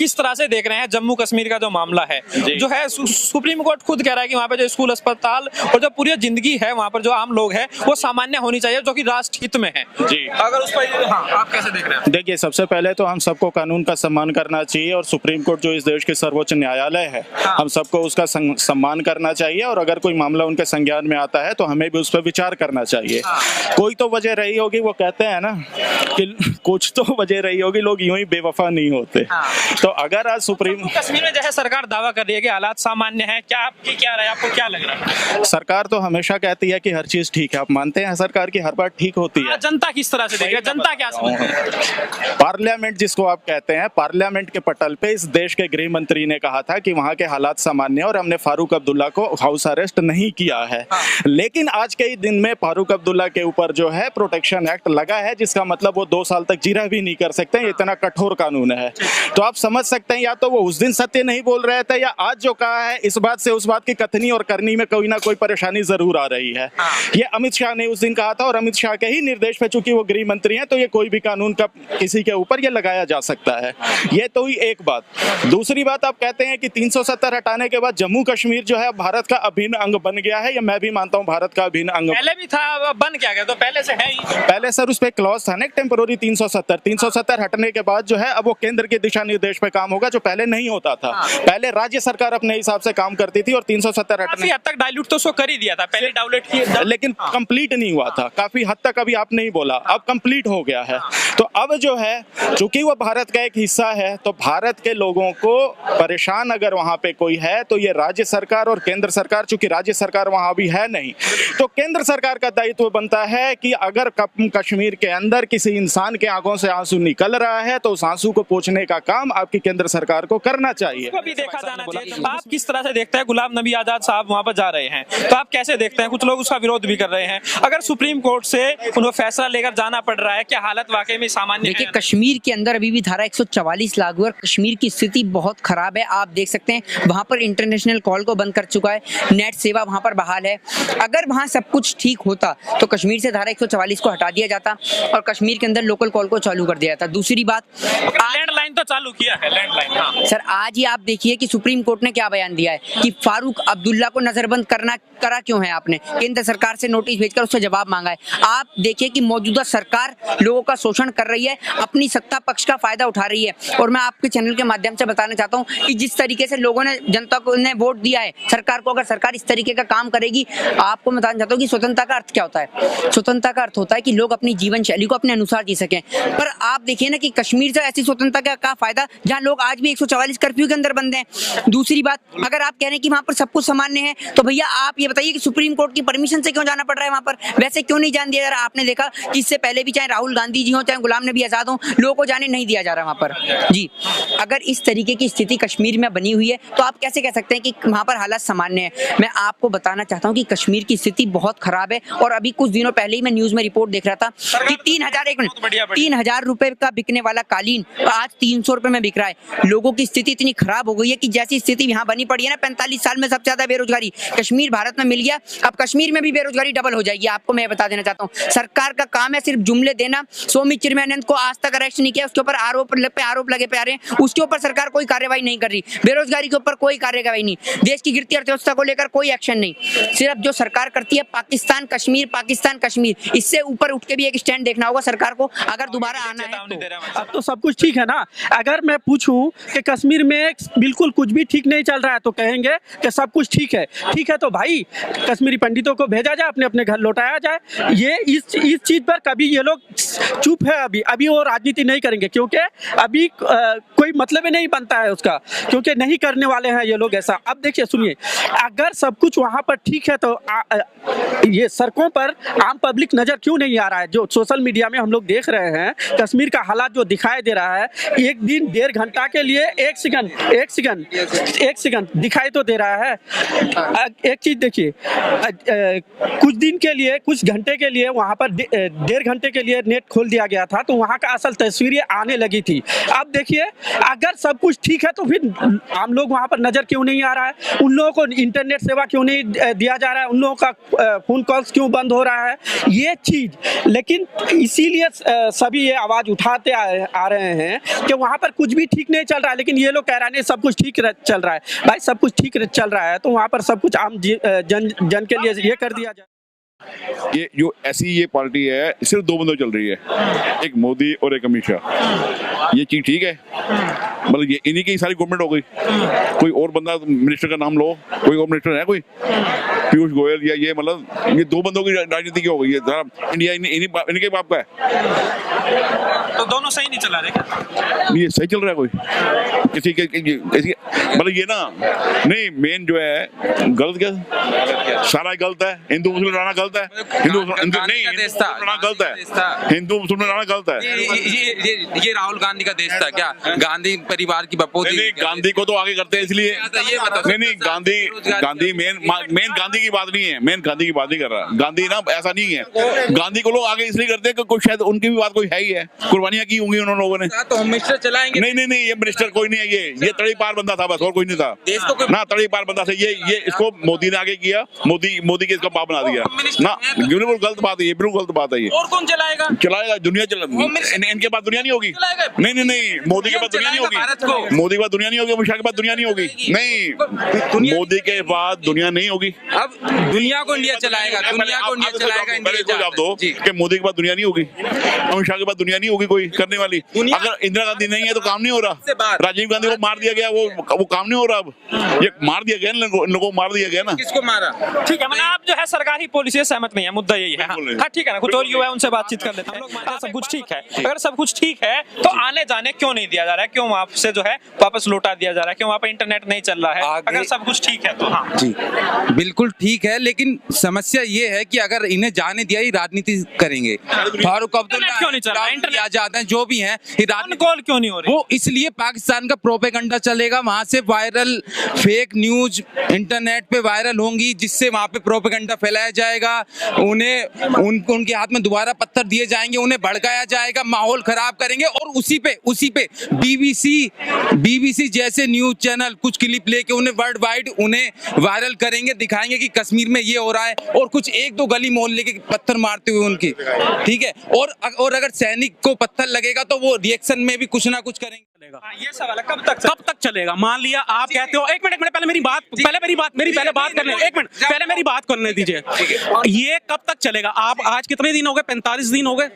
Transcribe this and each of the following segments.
किस तरह से देख रहे हैं जम्मू कश्मीर का जो मामला है, जो है सुप्रीम कोर्ट खुद कह रहा है कि वहाँ पे जो स्कूल, अस्पताल और जो पूरी जिंदगी है वहाँ पर जो आम लोग हैं वो सामान्य होनी चाहिए, जो कि राष्ट्र हित में है जी। अगर उस पर आप कैसे देख रहे हैं? देखिए, सबसे पहले तो हम सबको कानून का सम्मान करना चाहिए और सुप्रीम कोर्ट जो इस देश के सर्वोच्च न्यायालय है, हम सबको उसका सम्मान करना चाहिए। और अगर कोई मामला उनके संज्ञान में आता है तो हमें भी उस पर विचार करना चाहिए। कोई तो वजह रही होगी, वो कहते हैं ना कि कुछ तो वजह रही होगी, लोग यूं ही बेवफा नहीं होते। तो अगर आज सुप्रीम कश्मीर में जो है सरकार दावा कर रही है कि हालात सामान्य है, क्या आपकी क्या राय, आपको क्या लग रहा है? सरकार तो हमेशा कहती है कि हर चीज ठीक है। आप मानते हैं सरकार की हर बात ठीक होती है? जनता किस तरह से देख रही है, जनता क्या समझती है? पार्लियामेंट जिसको आप कहते हैं, पार्लियामेंट के पटल पे इस देश के गृह मंत्री ने कहा था कि वहाँ के हालात सामान्य और हमने फारूक अब्दुल्ला को हाउस अरेस्ट नहीं किया है। लेकिन आज के ही दिन में फारूक अब्दुल्ला के ऊपर जो है प्रोटेक्शन एक्ट लगा है, जिसका मतलब वो 2 साल तक जिरह भी नहीं कर सकते। ये इतना कठोर कानून है। तो आप समझ सकते हैं, या तो वो उस दिन सत्य नहीं बोल रहे थे, या आज जो कहा है इस बात से उस बात की कथनी और करनी में कोई ना कोई परेशानी जरूर आ रही है। ये अमित शाह ने उस दिन कहा था, और अमित शाह के ही निर्देश पे चूंकि वो गृह मंत्री हैं, तो ये कोई भी कानून का किसी के ऊपर ये लगाया जा सकता है। ये तो ही एक बात। दूसरी बात, आप कहते हैं कि 370 हटाने के बाद जम्मू कश्मीर जो है भारत का अभिन्न अंग बन गया है। या मैं भी मानता हूँ भारत का अभिन्न अंग पहले भी था, बन क्या गया? तो पहले से है ही। पहले सर उस पे क्लॉज था ना, टेम्पोररी 370 हटने के बाद जो है अब वो केंद्र के दिशा निर्देश पे काम होगा, जो पहले नहीं होता था। पहले राज्य सरकार अपने हिसाब से काम करती थी, और 370 हटने हद तक डाइल्यूट तो उसको कर ही दिया था, पहले डाउनलोड किया, लेकिन कंप्लीट नहीं हुआ था। काफी हद तक अभी आपने ही बोला, अब कंप्लीट हो गया है। तो अब जो है चूंकि वो भारत का एक हिस्सा है, तो भारत के लोगों को परेशान अगर वहां पे कोई है तो ये राज्य सरकार और केंद्र सरकार, चूंकि राज्य सरकार वहां भी है नहीं, तो केंद्र सरकार का दायित्व बनता है कि अगर कश्मीर के अंदर किसी इंसान के आंखों से आंसू निकल रहा है तो उस आंसू को पोंछने का काम आपकी केंद्र सरकार को करना चाहिए। भी देखा जाना चाहिए। आप किस तरह से देखते हैं गुलाम नबी आजाद साहब वहां पर जा रहे हैं, तो आप कैसे देखते हैं? कुछ लोग उसका विरोध भी कर रहे हैं। अगर सुप्रीम कोर्ट से उनको फैसला लेकर जाना पड़ रहा है, क्या हालत वाकई में सामान्य है? देखिए, कश्मीर के अंदर अभी भी धारा 144 लागू है। कश्मीर की स्थिति बहुत खराब है। आप देख सकते हैं वहां पर इंटरनेशनल कॉल को बंद कर चुका है, नेट सेवा वहां पर बहाल है। अगर वहां सब कुछ ठीक होता तो कश्मीर से धारा 144 को हटा दिया जाता और कश्मीर के अंदर लोकल कॉल को चालू कर दिया जाता। दूसरी बात, लैंडलाइन तो चालू किया है, लैंडलाइन। हाँ। सर, आज ही आप देखिए कि सुप्रीम कोर्ट ने क्या बयान दिया है कि फारूक अब्दुल्ला को नजरबंद करा क्यों है आपने? केंद्र सरकार से नोटिस भेजकर उससे जवाब मांगा है। आप देखिए कि मौजूदा सरकार लोगों का शोषण कर रही है, अपनी सत्ता पक्ष का फायदा उठा रही है। और मैं आपके चैनल के माध्यम से बताना चाहता हूँ कि जिस तरीके से लोगों ने, जनता को ने वोट दिया है सरकार को, अगर सरकार इस तरीके का काम करेगी, आपको बताना चाहता हूँ कि स्वतंत्रता का अर्थ क्या होता है। स्वतंत्रता का अर्थ होता है कि लोग अपनी जीवन शैली को अपने अनुसार जी सकें। पर आप देखिए ना कि कश्मीर से ऐसी स्वतंत्रता का फायदा जहाँ लोग आज भी 144 कर्फ्यू के अंदर बंद हैं। दूसरी बात, अगर आप कह रहे हैं कि वहाँ पर सब कुछ सामान्य है, तो भैया आप ये बताइए कि सुप्रीम कोर्ट की परमिशन से क्यों जाना पड़ रहा है वहाँ पर? वैसे क्यों नहीं जान दिया जा रहा? आपने देखा कि इससे पहले भी चाहे राहुल गांधी जी हो, चाहे गुलाम नबी आजाद हो, लोगों को जाने नहीं दिया जा रहा वहाँ पर जी। अगर इस तरीके की स्थिति कश्मीर में बनी हुई है तो आप कैसे कह सकते हैं कि वहाँ पर हालात सामान्य है? मैं आपको बताना चाहता हूँ कि कश्मीर की स्थिति बहुत खराब है। और अभी कुछ दिनों पहले ही मैं न्यूज में रिपोर्ट देख रहा था कि 3,000 रुपए का बिकने वाला कालीन आज 300 रुपए में बिक रहा है। लोगों की स्थिति इतनी खराब हो गई है कि जैसी स्थिति यहाँ बनी पड़ी है ना, 45 साल में सबसे ज्यादा बेरोजगारी कश्मीर भारत में मिल गया। अब कश्मीर में भी बेरोजगारी डबल हो जाएगी। आपको मैं बता देना चाहता हूँ, सरकार का काम है सिर्फ जुमले देना। सौमित्र चिरमैनंद को आज तक अरेस्ट नहीं किया, उसके ऊपर आरोप लगे पे आ रहे हैं, उसके ऊपर सरकार कोई कार्रवाई नहीं कर रही। बेरोजगारी के ऊपर कोई कार्रवाई नहीं, देश की गिरती अर्थव्यवस्था को लेकर कोई एक्शन नहीं। सिर्फ जो सरकार करती है पाकिस्तान कश्मीर, पाकिस्तान कश्मीर, इससे ऊपर उठ के भी एक स्टैंड देखना होगा सरकार को अगर दोबारा आना है। अब तो सब कुछ ठीक है ना। अगर मैं पूछूं कि कश्मीर में बिल्कुल कुछ भी ठीक नहीं चल रहा है तो कहेंगे कि सब कुछ ठीक है। ठीक है तो भाई कश्मीरी पंडितों को भेजा जाए, अपने अपने घर लौटाया जाए। ये इस चीज पर कभी ये लोग चुप है। अभी वो राजनीति नहीं करेंगे, क्योंकि अभी कोई मतलब ही नहीं बनता है उसका, क्योंकि नहीं करने वाले हैं ये लोग ऐसा। अब देखिए, सुनिए, अगर सब कुछ वहाँ पर ठीक है तो ये सड़कों पर आम पब्लिक नजर क्यों नहीं आ रहा है? जो सोशल मीडिया में हम लोग देख रहे हैं कश्मीर का हालात जो दिखाई दे रहा है, एक दिन 1.5 घंटा के लिए एक सेकंड दिखाई तो दे रहा है। एक चीज देखिए, कुछ दिन के लिए, कुछ घंटे के लिए वहाँ पर 1.5 घंटे के लिए नेट खोल दिया गया था, तो वहाँ का असल तस्वीरें आने लगी थी। अब देखिए, अगर सब कुछ ठीक है तो फिर आम लोग वहाँ पर नजर क्यों नहीं आ रहा है? उन लोगों को इंटरनेट सेवा क्यों नहीं दिया जा रहा है? उन लोगों का फोन कॉल्स क्यों बंद हो रहा है? ये चीज, लेकिन इसीलिए सभी ये आवाज उठाते आ रहे हैं कि वहाँ पर कुछ भी ठीक नहीं चल रहा है, लेकिन ये लोग कह रहे हैं नहीं सब कुछ ठीक चल रहा है। भाई सब कुछ ठीक चल रहा है तो वहाँ पर सब कुछ आम जन के लिए ये कर दिया जाए। ये जो ऐसी ये पार्टी है सिर्फ दो बंदों चल रही है, एक मोदी और एक हमेशा। ये चीज ठीक है, मतलब ये इन्हीं की सारी गवर्नमेंट हो गई। कोई और बंदा मिनिस्टर का नाम लो, कोई और मिनिस्टर है कोई पीयूष गोयल या ये, मतलब ये दो बंदों की राजनीति की हो गई है। इंडिया इनके बाप का है, तो दोनों सही नहीं चला रहे। ये सही चल रहा है कोई किसी के मतलब ये ना नहीं, मेन जो है गलत क्या सारा गलत है। हिंदू मुस्लिम लड़ाना गलत है, हिंदू नहीं लड़ाना गलत है, हिंदू मुस्लिम लड़ाना गलत है। ये राहुल गांधी का देश था क्या? गांधी परिवार की बपोती। नहीं, गांधी को तो आगे करते हैं इसलिए ये बताओ। नहीं गांधी मेन गांधी की बात नहीं है, मेन गांधी की बात नहीं कर रहा। गांधी ना ऐसा नहीं है, गांधी को लोग आगे इसलिए करते हैं कि कोई शायद उनकी भी बात कोई है ही है, कुर्बानियां की होंगी उन लोगों ने। तो मिनिस्टर चलाएंगे। नहीं ये मिनिस्टर कोई नहीं है, ये तड़ी पार बंदा था बस, और कोई नहीं था ना। तड़ी पार बंदा से ये इसको मोदी ने आगे किया, मोदी के इसका बाप बना दिया ना। बिल्कुल गलत बात है ये, बिल्कुल गलत बात है ये। और कौन चलाएगा? दुनिया इनके पास दुनिया नहीं होगी। नहीं मोदी के पास दुनिया नहीं होगी, मोदी के पास दुनिया नहीं होगी, अमित शाह के पास दुनिया नहीं होगी। नहीं, मोदी के बाद दुनिया नहीं होगी। अब दुनिया को इंडिया चलाएगा, दुनिया को इंडिया चलाएगा। इंडिया जवाब दो कि मोदी के बाद दुनिया नहीं होगी, अमित शाह के बाद दुनिया नहीं होगी कोई करने वाली। अगर इंदिरा गांधी नहीं है तो काम नहीं हो रहा। राजीव गांधी को मार दिया गया, वो काम नहीं हो रहा। अब ये मार दिया गया, इन लोगों को मार दिया गया ना। किसको मारा? ठीक है, मतलब आप जो है सरकारी पॉलिसी से सहमत नहीं है, मुद्दा यही है। हाँ ठीक है ना, कुछ और युवा है उनसे बातचीत कर लेते हैं। हम लोग मानते हैं सब कुछ ठीक है, अगर सब कुछ ठीक है तो आने जाने क्यों नहीं दिया जा रहा है, क्यों वहाँ से जो है वापस लौटा दिया जा रहा है, क्यों वहाँ पे इंटरनेट नहीं चल रहा है? अगर सब कुछ ठीक है तो हाँ जी बिल्कुल ठीक है, लेकिन समस्या ये है कि अगर इन्हें जाने दिया ही राजनीति करेंगे। फारूक अब्दुल्ला क्यों नहीं चल रहा? इंटरनेट आ जाते हैं जो भी हैं, कॉल क्यों नहीं हो रही? वो इसलिए पाकिस्तान का प्रोपेगेंडा चलेगा, वहां से वायरल फेक न्यूज इंटरनेट पे वायरल होंगी, जिससे वहां पे प्रोपेगेंडा फैलाया जाएगा। उनके हाथ में दोबारा पत्थर दिए जाएंगे, उन्हें भड़काया जाएगा, माहौल खराब करेंगे। और उसी पे बीबीसी जैसे न्यूज चैनल कुछ क्लिप लेके उन्हें वर्ल्ड वाइड उन्हें वायरल करेंगे, दिखाएंगे कि कश्मीर में ये हो रहा है, और कुछ एक दो गली मोहल्ले के पत्थर मारते हुए उनके, ठीक है। और अगर सैनिक को पत्थर लगेगा तो वो रिएक्शन में भी कुछ ना कुछ करेंगे। ये सवाल है कब तक चलेगा? मान लिया आप कहते हो, एक मिनट पहले मेरी बात करने, एक मिनट पहले मेरी बात करने दीजिए। ये कब तक चलेगा? आप आज कितने दिन हो गए? 45 दिन हो गए,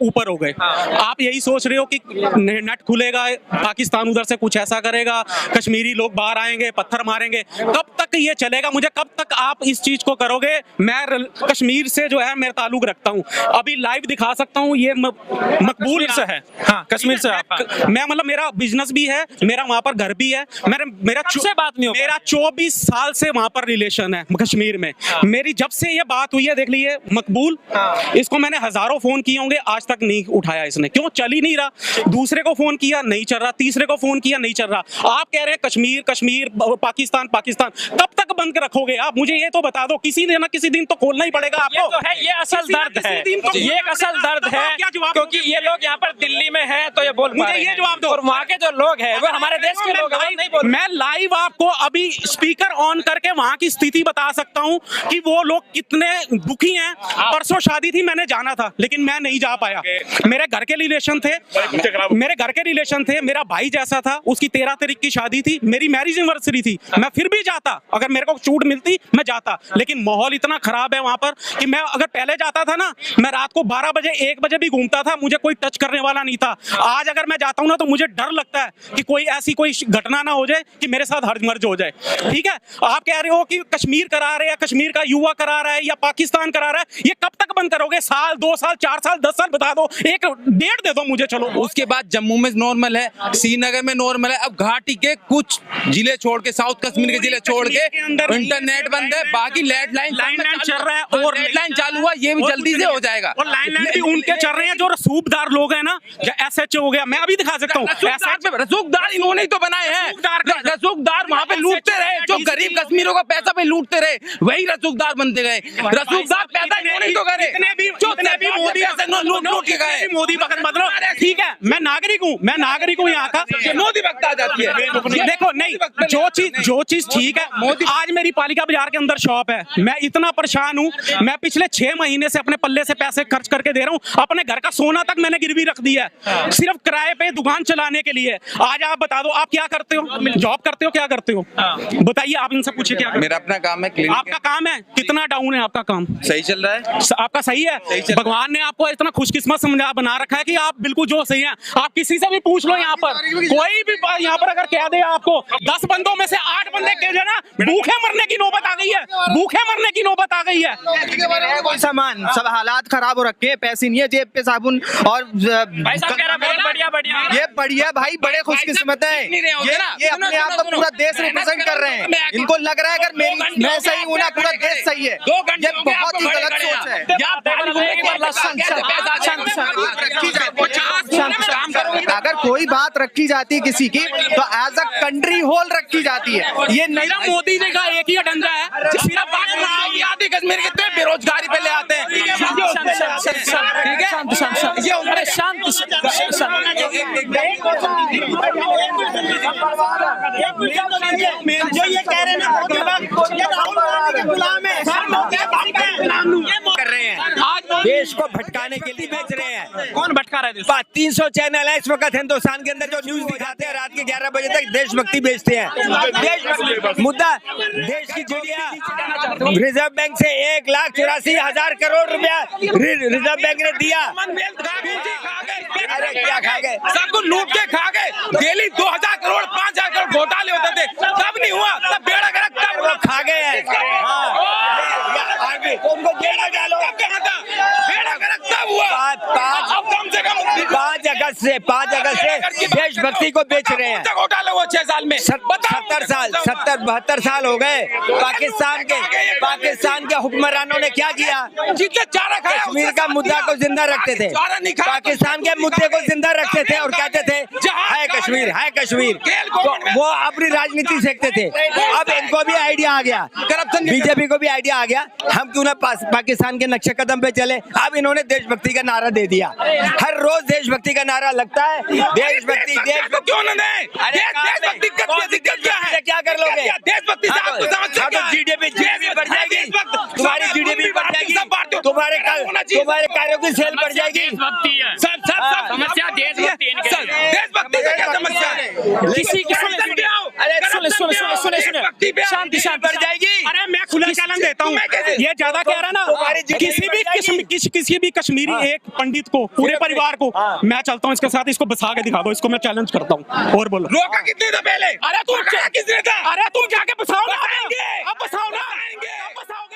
ऊपर हो गए। आप यही सोच रहे हो कि नेट खुलेगा, पाकिस्तान उधर से कुछ ऐसा करेगा, कश्मीरी लोग बाहर आएंगे, पत्थर मारेंगे। कब तक ये चलेगा? मुझे कब तक आप इस चीज को करोगे? मैं कश्मीर से जो है मेरा ताल्लुक रखता हूँ, अभी लाइव दिखा सकता हूँ। ये मकबूल से है, हाँ कश्मीर से। मैं मतलब मेरा बिजनेस भी है, मेरा वहां पर घर भी है, मेरा 24 साल से वहां पर रिलेशन है कश्मीर में। मेरी जब से ये बात हुई है, देख लीजिए मकबूल, इसको मैंने हजारों फोन किए होंगे, आज तक नहीं उठाया इसने। क्यों? चल ही नहीं रहा। दूसरे को फोन किया नहीं चल रहा, तीसरे को फोन किया नहीं चल रहा। आप कह रहे हैं कश्मीर पाकिस्तान। कब तक बंद रखोगे आप? मुझे ये तो बता दो, किसी दिन ना किसी दिन तो खोलना ही पड़ेगा आपको। ये असल दर्द है, ये असल दर्द है, क्योंकि ये लोग यहाँ पर दिल्ली में है तो ये बोल मुझे ये जवाब दो। और वहाँ के जो लोग हैं वो हमारे देश के लोग हैं। मैं लाइव आपको अभी स्पीकर ऑन करके वहाँ की स्थिति बता सकता हूँ कि वो लोग कितने दुखी हैं। परसों शादी थी, मैंने जाना था लेकिन मैं नहीं जा पाया। मेरे घर के रिलेशन थे, मेरा भाई जैसा था, उसकी 13 तारीख की शादी थी, मेरी मैरिज एनिवर्सरी थी। मैं फिर भी जाता, अगर मेरे को छूट मिलती मैं जाता, लेकिन माहौल इतना खराब है वहाँ पर कि मैं अगर पहले जाता था ना, मैं रात को 12 बजे 1 बजे भी घूमता था, मुझे कोई टच करने वाला नहीं था। आज अगर मैं जाता हूँ ना तो मुझे डर लगता है कि कोई ऐसी कोई घटना ना हो जाए कि मेरे साथ हर्ज-मर्ज हो जाए। ठीक है, आप कह रहे हो कि कश्मीर करा रहे हैं, कश्मीर का युवा करा रहा है या पाकिस्तान करा रहा है, ये कब तक बंद करोगे? साल, 2 साल, 4 साल, 10 साल बता दो, एक डेट दे दो मुझे। चलो, उसके बाद जम्मू में नॉर्मल है, श्रीनगर में नॉर्मल है, अब घाटी के कुछ जिले छोड़ के, साउथ कश्मीर के जिले छोड़ के इंटरनेट बंद है, बाकी लैंडलाइन चल रहा है और लैंडलाइन चालू हुआ, ये भी जल्दी से हो जाएगा। और लैंडलाइन भी उनके चल रहे हैं जो रसूखदार लोग हैं ना, SHO हो गया, मैं अभी दिखा सकता हूँ। रसूखदार इन्होंने ही तो बनाए हैं, रसूखदार वहाँ पे लूटते रहे, जो गरीब कश्मीरों का पैसा पे लूटते रहे, वही रसूखदार बनते गए। रसूखदार पैसा इन्होंने ही तो करे, जितने भी मोदी लूट के गए, मोदी बकत मतलब। ठीक है, मैं नागरिक हूँ यहाँ का, मोदी वक्त आ जाती है। देखो नहीं, जो चीज ठीक है, मोदी। आज मेरी पालिका बाजार के अंदर शॉप है, मैं इतना परेशान हूँ, मैं पिछले 6 महीने से अपने पल्ले से पैसे खर्च करके दे रहा हूँ, अपने घर का सोना तक मैंने गिरवी रख दिया है, सिर्फ किराए पे दुकान चलाने के लिए। आज आप बता दो, आप क्या करते हो? जॉब करते हो, क्या करते हो? बताइए, आप इनसे पूछिए क्या करते हो? मेरा अपना काम है, क्लिनिक आपका काम है? कितना डाउन है आपका काम? सही चल रहा है। आपका सही है? भगवान ने आपको इतना खुशकिस्मत बना रखा है कि आप बिल्कुल जो सही है। आप किसी से भी पूछ लो, यहाँ पर कोई भी यहाँ पर अगर कह दे आपको 10 बंदों में से 8 बंदे कह देना भूखे मरने की नौबत आ गई है, भूखे मरने की नौबत आ गई है। कोई सामान, सब हालात खराब हो रखे हैं, पैसे नहीं है जेब पे, साबुन और भाई साहब कह रहा बढ़िया बढ़िया। ये बढ़िया भाई, बड़े खुशकिस्मत है। ये अपने आप को पूरा देश रिप्रेजेंट कर रहे हैं। इनको लग रहा है अगर मैं सही हूँ ना, पूरा देश सही है। ये बहुत ही गलत सोच है। अगर कोई बात रखी जाती है किसी की तो एज अ कंट्री होल रखी जाती है। ये नहीं, मोदी जी का एक ही एजेंडा है, सिर्फ आदि कश्मीर कितने बेरोजगारी पे ले आते हैं। ठीक है, ये शांत जो ये कह रहे कर रहे हैं, देश को भटकाने के लिए बेच रहे हैं। कौन भटका रहा है? 300 चैनल है इस वक्त हिंदुस्तान के अंदर जो न्यूज दिखाते हैं, रात के 11 बजे तक देशभक्ति बेचते हैं। देशभक्ति मुद्दा, देश की जीडीपी रिजर्व बैंक से 1,84,000 करोड़ रुपया रिजर्व बैंक ने दिया। अरे क्या खा गए? सबको लूट के खा गए। डेली 2,000 करोड़ 5,000 करोड़ घोटाले होते थे, तब नहीं हुआ, तब बेड़ा गर्क, तब वो खा गए हैं। उनको बेड़ा डालो, बेड़ा गर्क तब हुआ। 5 अगस्त से देशभक्ति को बेच रहे हैं। घोटाले हुआ 6 साल में, 72 साल हो गए। पाकिस्तान के हुक्मरानों ने क्या किया? जितने चारा खाया कश्मीर का मुद्दा को जिंदा रखते थे, पाकिस्तान के मुद्दे को जिंदा रखते थे और कहते थे हाय कश्मीर, हाय कश्मीर। तो वो अपनी राजनीति सेकते थे। अब इनको भी आइडिया आ गया, बीजेपी को भी आइडिया आ गया, हम क्यों ना पाकिस्तान के नक्शे कदम पे चले। अब इन्होंने देशभक्ति का नारा दे दिया। हर रोज देशभक्ति का नारा लगता है, देशभक्ति क्यों ना दें? देशभक्ति क्या है? क्या कर लोगे? देशभक्ति जीडीपी बढ़ जाएगी, तुम्हारी जीडीपी बढ़ जाएगी, तुम्हारे कार्यों की सेल बढ़ जाएगी। समस्या देशभक्ति से क्या समस्या है? किसी की सुने शांति बढ़ जाएगी। अरे मैं खुला चैलेंज देता हूँ, ये ज्यादा कह रहा है ना, किसी भी कश्मीरी एक पंडित को, पूरे परिवार को, मैं चलता हूँ इसके साथ, इसको बसा के दिखा दो, इसको मैं चैलेंज करता हूँ। और बोलो, रोका कितने था पहले? अरे तुम क्या, किसने था? अरे तुम क्या के बसाओ ना, अब बसाओ ना, अब बसाओगे।